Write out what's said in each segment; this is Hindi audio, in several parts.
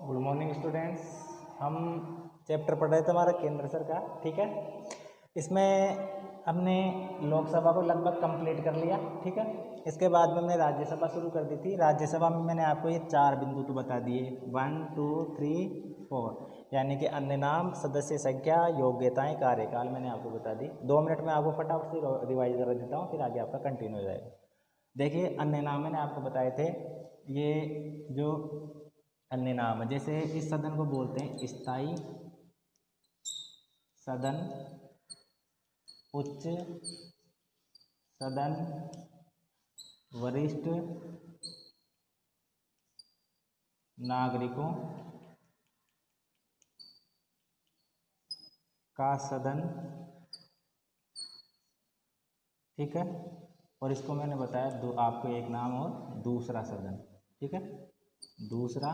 Good morning students. हम चैप्टर पढ़ रहे थे हमारा केंद्र सरकार, ठीक है। इसमें हमने लोकसभा को लगभग कंप्लीट कर लिया, ठीक है। इसके बाद में हमने राज्यसभा शुरू कर दी थी। राज्यसभा में मैंने आपको ये 4 बिंदु तो बता दिए, 1 2 3 4, यानी कि अन्य नाम, सदस्य संख्या, योग्यताएं, कार्यकाल मैंने आपको बता दी। 2 मिनट में आपको फटाफट से रिवाइज कर देता हूँ, फिर आगे आपका कंटिन्यू हो जाएगा। देखिए, अन्य नाम मैंने आपको बताए थे। ये जो अन्य नाम है, जैसे इस सदन को बोलते हैं स्थायी सदन, उच्च सदन, वरिष्ठ नागरिकों का सदन, ठीक है। और इसको मैंने बताया आपको एक नाम और दूसरा सदन, ठीक है। दूसरा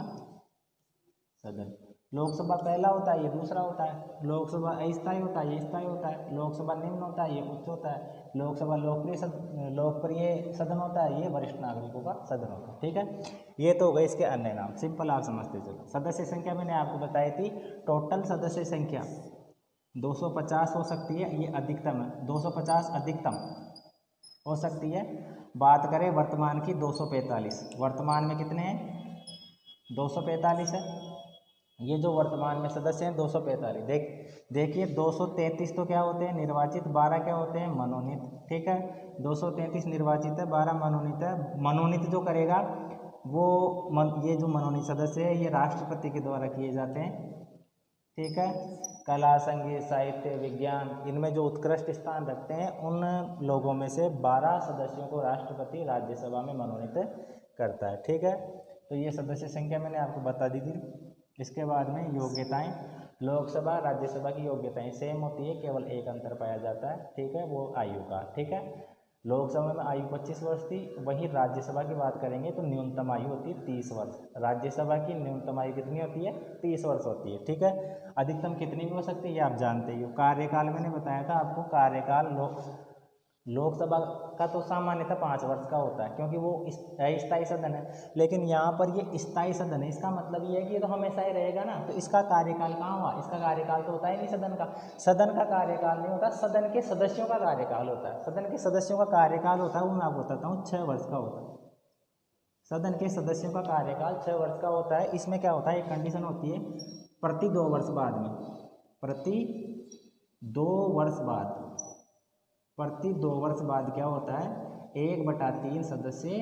सदन, लोकसभा पहला होता है, ये दूसरा होता है। लोकसभा अस्थायी होता है, ये स्थायी होता है। लोकसभा निम्न होता है, ये उच्च होता है। लोकसभा लोकप्रिय सदन होता है, ये वरिष्ठ नागरिकों का सदन होता है, ठीक है। ये तो हो गए इसके अन्य नाम, सिंपल आप समझते चलो। सदस्य संख्या मैंने आपको बताई थी, टोटल सदस्य संख्या 250 हो सकती है, ये अधिकतम है। 250 अधिकतम हो सकती है। बात करें वर्तमान की, 245। वर्तमान में कितने हैं? 245 है। ये जो वर्तमान में सदस्य हैं 245। देखिए 233 तो क्या होते हैं? निर्वाचित। 12 क्या होते हैं? मनोनीत, ठीक है। 233 निर्वाचित है, 12 मनोनीत है। मनोनीत जो करेगा वो ये जो मनोनीत सदस्य है ये राष्ट्रपति के द्वारा किए जाते हैं, ठीक है। कला, संगीत, साहित्य, विज्ञान, इनमें जो उत्कृष्ट स्थान रखते हैं उन लोगों में से 12 सदस्यों को राष्ट्रपति राज्यसभा में मनोनीत करता है, ठीक है। तो ये सदस्य संख्या मैंने आपको बता दी थी। इसके बाद में योग्यताएं, लोकसभा राज्यसभा की योग्यताएं सेम होती है, केवल एक अंतर पाया जाता है, ठीक है, वो आयु का, ठीक है। लोकसभा में आयु 25 वर्ष थी, वही राज्यसभा की बात करेंगे तो न्यूनतम आयु होती है 30 वर्ष। राज्यसभा की न्यूनतम आयु कितनी होती है? 30 वर्ष होती है, ठीक है। अधिकतम कितनी भी हो सकती है ये आप जानते ही हो। कार्यकाल मैंने बताया था आपको, कार्यकाल लोकसभा का तो सामान्यतः 5 वर्ष का होता है, क्योंकि वो अस्थायी सदन है। लेकिन यहाँ पर ये स्थायी सदन है, इसका मतलब ये है कि ये तो हमेशा ही रहेगा ना, तो इसका कार्यकाल कहाँ हुआ? इसका कार्यकाल तो होता ही नहीं सदन का। सदन का कार्यकाल नहीं होता, सदन के सदस्यों का कार्यकाल होता है। सदन के सदस्यों का कार्यकाल होता है, वो मैं आपको बताता हूँ, 6 वर्ष का होता है। सदन के सदस्यों का कार्यकाल 6 वर्ष का होता है। इसमें क्या होता है, एक कंडीशन होती है, प्रति 2 वर्ष बाद में, प्रति 2 वर्ष बाद, प्रति 2 वर्ष बाद क्या होता है, 1/3 सदस्य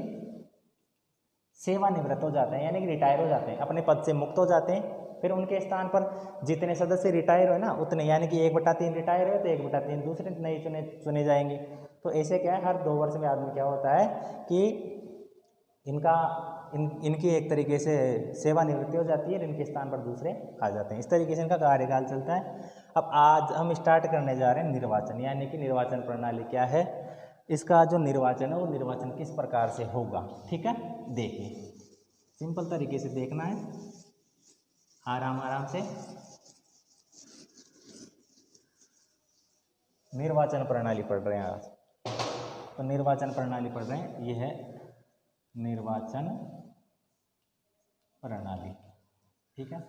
सेवानिवृत्त हो जाते हैं, यानी कि रिटायर हो जाते हैं, अपने पद से मुक्त हो जाते हैं। फिर उनके स्थान पर जितने सदस्य रिटायर हुए ना उतने, यानी कि 1/3 रिटायर हुए तो 1/3 दूसरे नए चुने जाएंगे। तो ऐसे क्या है, हर 2 वर्ष में आदमी क्या होता है कि इनकी एक तरीके से सेवानिवृत्ति हो जाती है, इनके स्थान पर दूसरे आ जाते हैं। इस तरीके से इनका कार्यकाल चलता है। अब आज हम स्टार्ट करने जा रहे हैं निर्वाचन, यानी कि निर्वाचन प्रणाली क्या है, इसका जो निर्वाचन है वो निर्वाचन किस प्रकार से होगा, ठीक है। देखिए, सिंपल तरीके से देखना है, आराम आराम से। निर्वाचन प्रणाली पढ़ रहे हैं आज, तो निर्वाचन प्रणाली पढ़ रहे हैं, ये है निर्वाचन प्रणाली, ठीक है।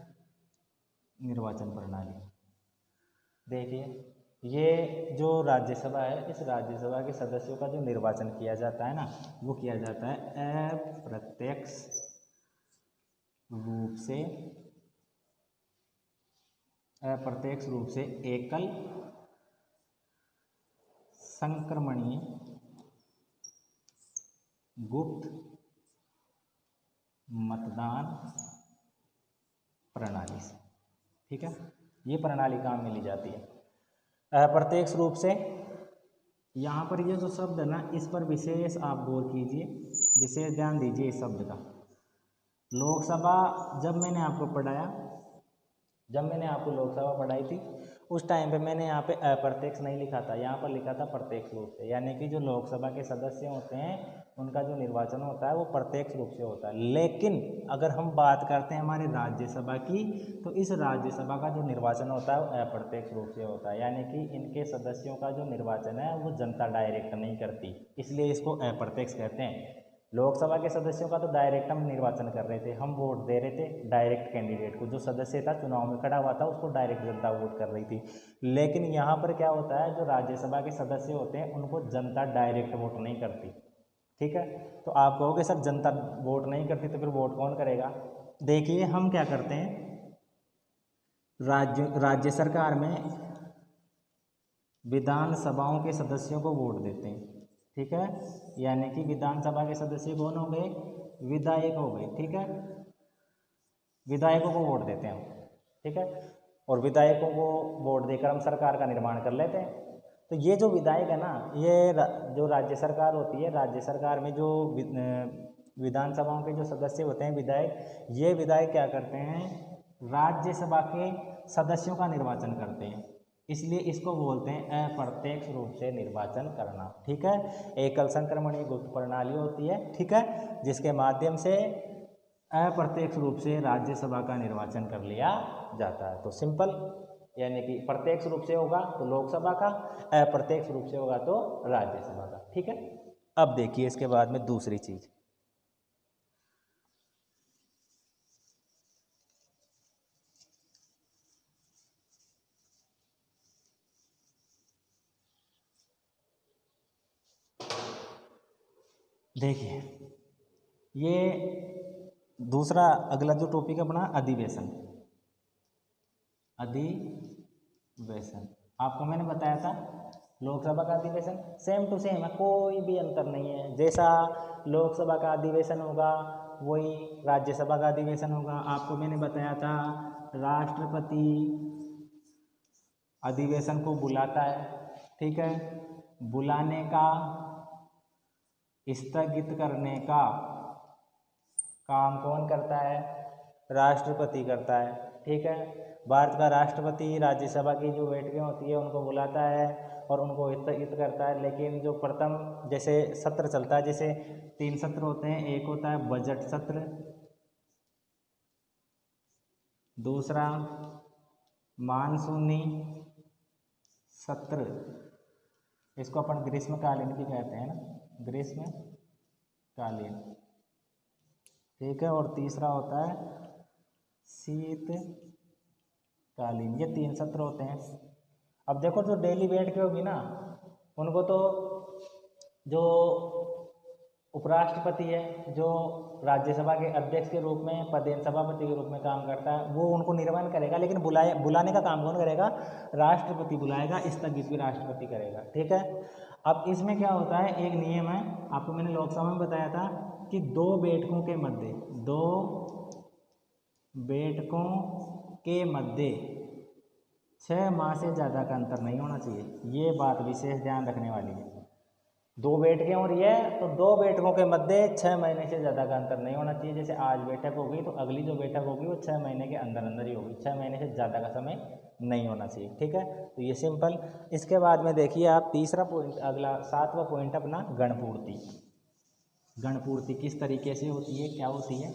निर्वाचन प्रणाली देखिए, ये जो राज्यसभा है, इस राज्यसभा के सदस्यों का जो निर्वाचन किया जाता है ना, वो किया जाता है अप्रत्यक्ष रूप से एकल संक्रमणीय गुप्त मतदान प्रणाली से, ठीक है। ये प्रणाली काम में ली जाती है अप्रत्यक्ष रूप से। यहाँ पर ये जो शब्द है ना, इस पर विशेष आप गौर कीजिए, विशेष ध्यान दीजिए इस शब्द का। लोकसभा जब मैंने आपको लोकसभा पढ़ाई थी, उस टाइम पे मैंने यहाँ पे अप्रत्यक्ष नहीं लिखा था, यहाँ पर लिखा था प्रत्यक्ष रूप से, यानी कि जो लोकसभा के सदस्य होते हैं उनका जो निर्वाचन होता है वो प्रत्यक्ष रूप से होता है। लेकिन अगर हम बात करते हैं हमारे राज्यसभा की, तो इस राज्यसभा का जो निर्वाचन होता है वो अप्रत्यक्ष रूप से होता है, यानी कि इनके सदस्यों का जो निर्वाचन है वो जनता डायरेक्ट नहीं करती, इसलिए इसको अप्रत्यक्ष कहते हैं। लोकसभा के सदस्यों का तो डायरेक्ट हम निर्वाचन कर रहे थे, हम वोट दे रहे थे डायरेक्ट कैंडिडेट को, जो सदस्य था चुनाव में खड़ा हुआ था उसको डायरेक्ट जनता वोट कर रही थी। लेकिन यहाँ पर क्या होता है, जो राज्यसभा के सदस्य होते हैं उनको जनता डायरेक्ट वोट नहीं करती, ठीक है। तो आप कहोगे सर जनता वोट नहीं करती तो फिर वोट कौन करेगा। देखिए हम क्या करते हैं, राज्य सरकार में विधानसभाओं के सदस्यों को वोट देते हैं, ठीक है। यानी कि विधानसभा के सदस्य कौन हो गए, विधायक हो गए, ठीक है। विधायकों को वोट देते हैं हम, ठीक है। और विधायकों को वोट देकर हम सरकार का निर्माण कर लेते हैं। तो ये जो विधायक है ना, ये जो राज्य सरकार होती है, राज्य सरकार में जो विधानसभाओं के जो सदस्य होते हैं विधायक, ये विधायक क्या करते हैं, राज्यसभा के सदस्यों का निर्वाचन करते हैं। इसलिए इसको बोलते हैं अप्रत्यक्ष रूप से निर्वाचन करना, ठीक है। एकल संक्रमणीय गुप्त प्रणाली होती है, ठीक है, जिसके माध्यम से अप्रत्यक्ष रूप से राज्यसभा का निर्वाचन कर लिया जाता है। तो सिंपल, यानी कि प्रत्यक्ष रूप से होगा तो लोकसभा का, अप्रत्यक्ष रूप से होगा तो राज्यसभा का, ठीक है। अब देखिए इसके बाद में दूसरी चीज, देखिए ये दूसरा अगला जो टॉपिक है अपना अधिवेशन। अधिवेशन आपको मैंने बताया था, लोकसभा का अधिवेशन सेम टू सेम है, कोई भी अंतर नहीं है। जैसा लोकसभा का अधिवेशन होगा वही राज्यसभा का अधिवेशन होगा। आपको मैंने बताया था राष्ट्रपति अधिवेशन को बुलाता है, ठीक है। बुलाने का, स्थगित करने का काम कौन करता है, राष्ट्रपति करता है, ठीक है। भारत का राष्ट्रपति राज्यसभा की जो बैठकें होती है उनको बुलाता है और उनको स्थगित करता है। लेकिन जो प्रथम जैसे सत्र चलता है, जैसे 3 सत्र होते हैं, एक होता है बजट सत्र, दूसरा मानसूनी सत्र, इसको अपन ग्रीष्मकालीन भी कहते हैं ना, ग्रीष्मकालीन, ठीक है। और तीसरा होता है शीतकालीन। ये 3 सत्र होते हैं। अब देखो जो डेली बैठ के होगी ना, उनको तो जो उपराष्ट्रपति है, जो राज्यसभा के अध्यक्ष के रूप में, पदेन सभापति के रूप में काम करता है, वो उनको निर्वहन करेगा। लेकिन बुलाने का काम कौन करेगा, राष्ट्रपति बुलाएगा, स्थगित भी राष्ट्रपति करेगा, ठीक है। अब इसमें क्या होता है, एक नियम है, आपको मैंने लोकसभा में बताया था कि 2 बैठकों के मध्य 6 माह से ज़्यादा का अंतर नहीं होना चाहिए। ये बात विशेष ध्यान रखने वाली है। 2 बैठकें हो रही है तो 2 बैठकों के मध्य 6 महीने से ज़्यादा का अंतर नहीं होना चाहिए। जैसे आज बैठक होगी तो अगली जो बैठक होगी वो 6 महीने के अंदर अंदर ही होगी, 6 महीने से ज़्यादा का समय नहीं होना चाहिए, ठीक है। तो ये सिंपल। इसके बाद में देखिए आप तीसरा पॉइंट, अगला 7वां पॉइंट अपना गणपूर्ति। गणपूर्ति किस तरीके से होती है, क्या होती है।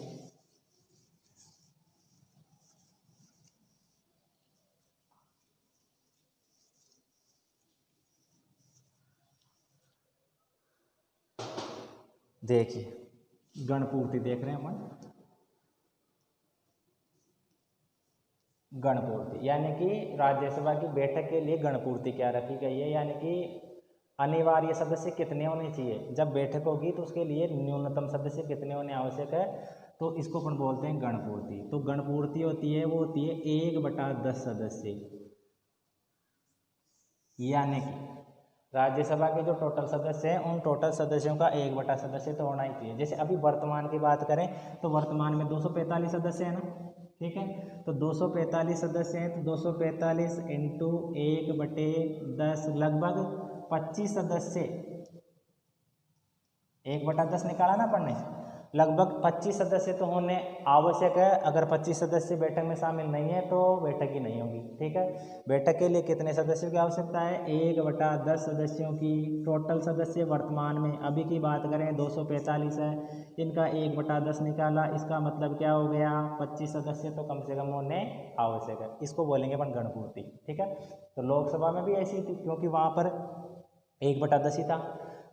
देखिए गणपूर्ति देख रहे हैं हम, गणपूर्ति यानी कि राज्यसभा की बैठक के लिए गणपूर्ति क्या रखी गई है, यानी कि अनिवार्य सदस्य कितने होने चाहिए। जब बैठक होगी तो उसके लिए न्यूनतम सदस्य कितने होने आवश्यक है, तो इसको अपन बोलते हैं गणपूर्ति। तो गणपूर्ति होती है, वो होती है 1/10 सदस्य, यानी कि राज्यसभा के जो टोटल सदस्य हैं उन टोटल सदस्यों का 1/10 सदस्य तो होना ही चाहिए। जैसे अभी वर्तमान की बात करें तो वर्तमान में 245 सदस्य हैं ना, ठीक है। तो 245 सदस्य हैं तो 245 इंटू 1/10 लगभग 25 सदस्य, 1/10 निकाला ना पढ़ने, लगभग 25 सदस्य तो होने आवश्यक है। अगर 25 सदस्य बैठक में शामिल नहीं है तो बैठक ही नहीं होगी, ठीक है। बैठक के लिए कितने सदस्यों की आवश्यकता है, 1/10 सदस्यों की। टोटल सदस्य वर्तमान में अभी की बात करें 245 है, इनका 1/10 निकाला, इसका मतलब क्या हो गया, 25 सदस्य तो कम से कम होने आवश्यक है। इसको बोलेंगे अपन गणपूर्ति, ठीक है। तो लोकसभा में भी ऐसी थी, क्योंकि वहाँ पर 1/10 ही था।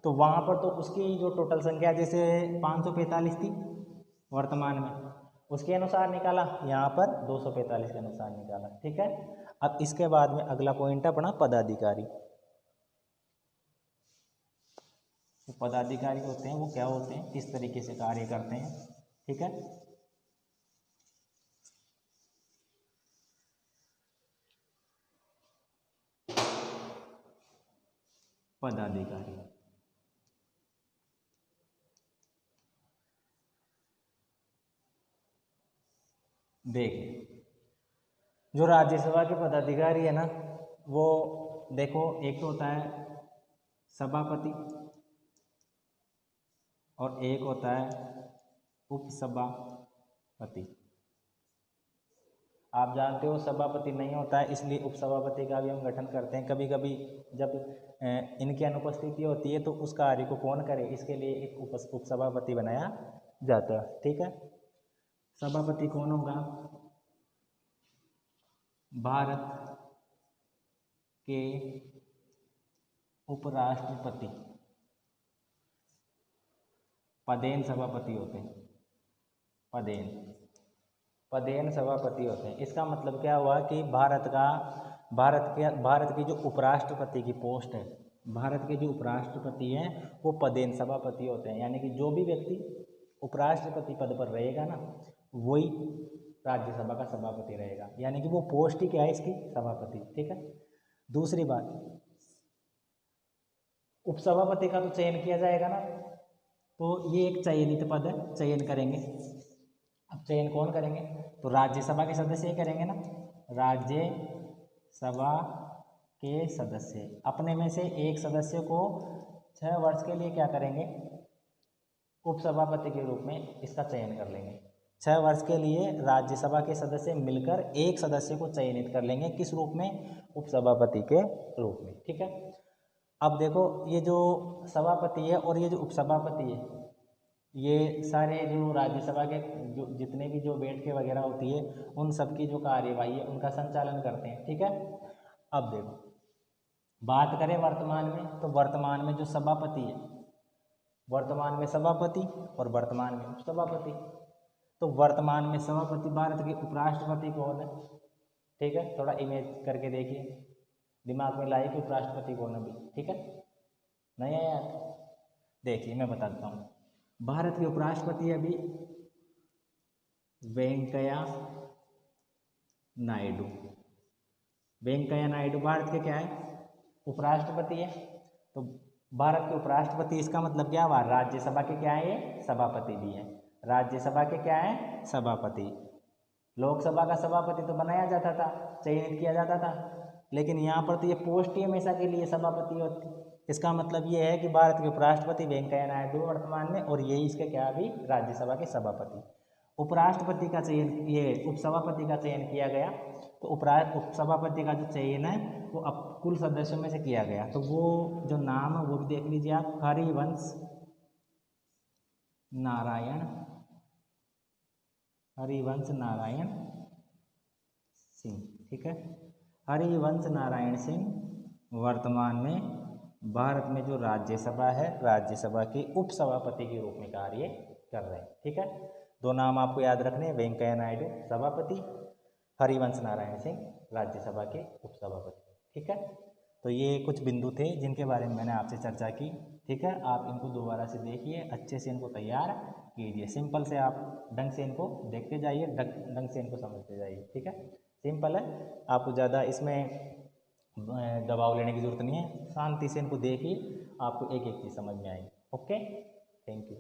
तो वहाँ पर तो उसकी जो टोटल संख्या जैसे 545 थी वर्तमान में, उसके अनुसार निकाला, यहाँ पर 245 के अनुसार निकाला। ठीक है, अब इसके बाद में अगला पॉइंट है अपना पदाधिकारी। तो पदाधिकारी होते हैं वो क्या होते हैं, किस तरीके से कार्य करते हैं। ठीक है, पदाधिकारी देख, जो राज्यसभा के पदाधिकारी है ना, वो देखो एक तो होता है सभापति और एक होता है उपसभापति। आप जानते हो सभापति नहीं होता है, इसलिए उपसभापति का भी हम गठन करते हैं। कभी कभी जब इनकी अनुपस्थिति होती है तो उस कार्य को कौन करे, इसके लिए एक उपसभापति बनाया जाता है। ठीक है, सभापति कौन होगा, भारत के उपराष्ट्रपति पदेन सभापति होते हैं, पदेन सभापति होते हैं। इसका मतलब क्या हुआ कि भारत की जो उपराष्ट्रपति की पोस्ट है, भारत के जो उपराष्ट्रपति हैं वो पदेन सभापति होते हैं। यानी कि जो भी व्यक्ति उपराष्ट्रपति पद पर रहेगा ना, वही राज्यसभा का सभापति रहेगा। यानी कि वो पोस्ट ही क्या है इसकी, सभापति। ठीक है, दूसरी बात, उपसभापति का तो चयन किया जाएगा ना, तो ये एक चयनित पद है, चयन करेंगे। अब चयन कौन करेंगे, तो राज्यसभा के सदस्य ही करेंगे ना, राज्यसभा के सदस्य अपने में से एक सदस्य को 6 वर्ष के लिए क्या करेंगे, उपसभापति के रूप में इसका चयन कर लेंगे। 6 वर्ष के लिए राज्यसभा के सदस्य मिलकर एक सदस्य को चयनित कर लेंगे, किस रूप में, उपसभापति के रूप में। ठीक है, अब देखो ये जो सभापति है और ये जो उपसभापति है, ये सारे जो राज्यसभा के जो जितने भी जो बैठकें वगैरह होती है, उन सब की जो कार्यवाही है उनका संचालन करते हैं। ठीक है, अब देखो बात करें वर्तमान में, तो वर्तमान में जो सभापति है, वर्तमान में सभापति और वर्तमान में उपसभापति। तो वर्तमान में सभापति भारत के उपराष्ट्रपति कौन है। ठीक है, थोड़ा इमेज करके देखिए, दिमाग में लाइए कि उपराष्ट्रपति कौन है भी। ठीक है, नहीं है यार, देखिए मैं बता देता हूँ। भारत के उपराष्ट्रपति अभी वेंकैया नायडू। वेंकैया नायडू भारत के क्या है, उपराष्ट्रपति है। तो भारत के उपराष्ट्रपति, इसका मतलब क्या हुआ, राज्यसभा के क्या है, ये सभापति भी है। राज्यसभा के क्या है, सभापति। लोकसभा का सभापति तो बनाया जाता था, चयनित किया जाता था, लेकिन यहाँ पर तो ये पोस्ट ही हमेशा के लिए सभापति होती। इसका मतलब ये है कि भारत के उपराष्ट्रपति वेंकैया नायडू वर्तमान में, और यही इसके क्या भी, राज्यसभा के सभापति। उपराष्ट्रपति का चयन, ये उपसभापति का चयन किया गया, तो उपसभापति का जो चयन है वो अब कुल सदस्यों में से किया गया। तो वो जो नाम है वो भी देख लीजिए आप, हरिवंश नारायण सिंह। ठीक है, हरिवंश नारायण सिंह वर्तमान में भारत में जो राज्यसभा है, राज्यसभा के उपसभापति के रूप में कार्य कर रहे हैं। ठीक है, 2 नाम आपको याद रखने, वेंकैया नायडू सभापति, हरिवंश नारायण सिंह राज्यसभा के उपसभापति। ठीक है, तो ये कुछ बिंदु थे जिनके बारे में मैंने आपसे चर्चा की। ठीक है, आप इनको दोबारा से देखिए, अच्छे से इनको तैयार कीजिए। सिंपल से आप ढंग से इनको देखते जाइए, ढंग से इनको समझते जाइए। ठीक है, सिंपल है, आपको ज़्यादा इसमें दबाव लेने की ज़रूरत नहीं है, शांति से इनको देखिए, आपको एक एक चीज़ समझ में आएगी। Okay, thank you.